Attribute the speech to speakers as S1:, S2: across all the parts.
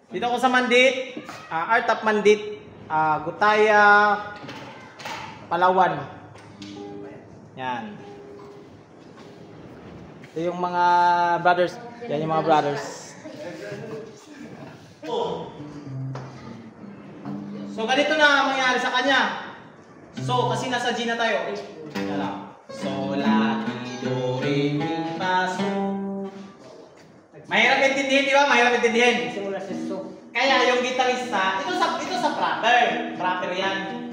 S1: Dito ako sa Mandit, Art of Mandit, Gutaya, Palawan. Yan. Ito yung mga brothers. Yan yung mga brothers. So ganito na mangyari sa kanya. So kasi nasa G na tayo. So, la, ti, do, re, mi, fa, so. Mahirap intindihin, di ba? Mahirap intindihin.
S2: Simula sa so.
S1: Kaya yung gitarista, ito sa proper. Proper yan.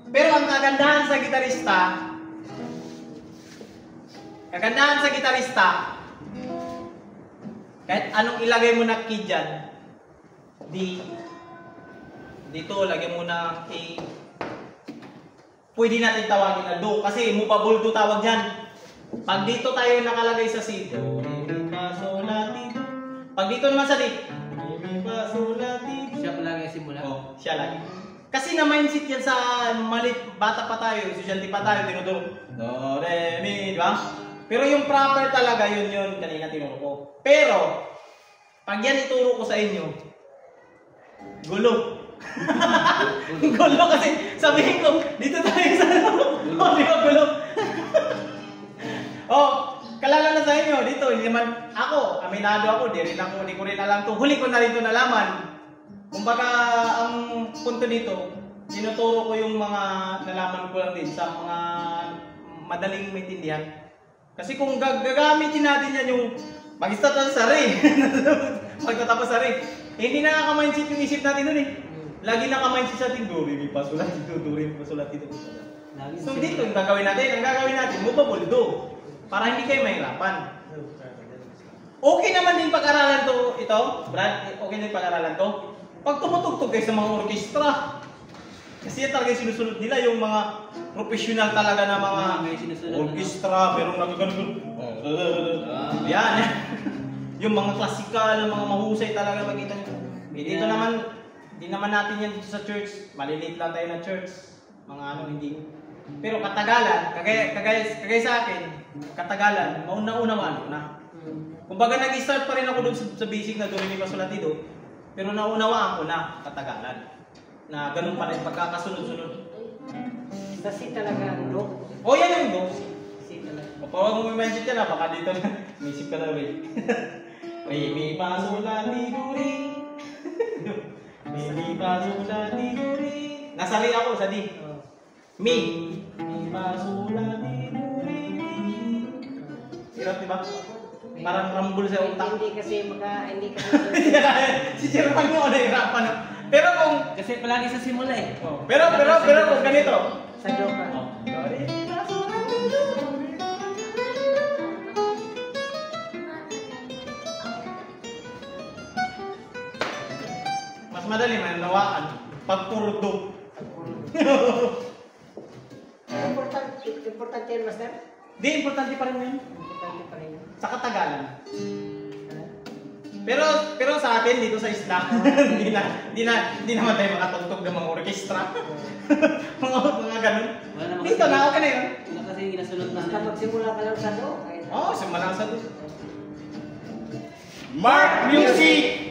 S1: Pero ang kagandahan sa gitarista, kahit anong ilagay mo na key dyan, dito, lagay mo na key, pwede natin tawagin na do, kasi mupabul do tawag dyan. Pag dito tayo nakalagay sa C, do, re, mi, fa, sol, la, ti, do. Pag dito naman sa D, re, mi, fa, sol, la, ti, do.
S2: Siya palagi simula.
S1: Oh, siya lagi. Kasi na-mindset yan sa malit, bata pa tayo, estudyante pa tayo, tinuturo. Do, re, mi, di ba? Pero yung proper talaga, yun, kanina tinuro ko. Pero, pag yan ituro ko sa inyo, gulo. Gulo kasi sabihin ko, dito tayo sa oh, di ba gulo? Oh, kalala na sa inyo, dito, hindi naman ako, aminado ako, di ko rin alam to. Huli ko na rin to nalaman. Kumbaga, ang punto dito, tinuturo ko yung mga nalaman ko lang din sa mga madaling maintindihan. Kasi kung gagamitin natin yan yung mag-start sa re, magtatapos sa re, hindi nakaka-mindset yung isip natin dun eh. Lagi naka-mindset sa atin, do, re, mi, fa, sol, la, ti, do, do, re, mi, fa, sol, la, ti, do. So dito, yung gagawin natin, movable do. Para hindi kayo mahirapan. Okay naman din pag-aralan to, ito, Brad, okay din pag-aralan to. Pag tumutugtog kayo sa mga orkestra, kasi yan talaga yung sinusunod nila, yung mga professional talaga na mga orkestra, pero nagagano'n. Yan. Yung mga klasikal, mga mahusay talaga makita nyo. Dito naman, hindi naman natin yan dito sa church. Maliliit lang tayo ng church. Mga ano, hindi. Pero katagalan, kagaya sa akin, katagalan, mauna-unawaan ko na. Kumbaga nag-start pa rin ako doon sa basic na do, re, mi, fa, sol, la, ti, do. Pero naunawaan ko na katagalan. Na ganun pa rin pagkakasunod-sunod.
S2: Sa C talaga ang do?
S1: Oh, yan yung do.
S2: C talaga.
S1: Kapag mo may mindset ka na, baka dito na. Misip ka na rin. Re, mi, fa, sol, la, ti, do, re. Re, mi, fa, sol, la, ti, do, re. Nasa re ako, sa D. Mi. Mi, fa, sol, la, ti, do, re. Hirap, diba? Parang rambul sa utak.
S2: Hindi kasi
S1: si Sherman mo nahihirapan. Pero kung
S2: kasi palagi sa simula eh.
S1: Oh, pero kung ganito.
S2: Sa do ka.
S1: Oh. Mas madali manawaan pag puro do.
S2: Importante yan, Master?
S1: Di, importante pa rin yun.
S2: Importante pa rin yun.
S1: Sa katagalan. Pero sa atin dito sa isla, hindi naman tayo makatugtog ng mga orkestra. mga ganun. Dito na, okay na yun.
S2: Wala kasi ginasunod na. Basta magsimula ka lang sa do.
S1: Oo, simula sa do. Mark Music!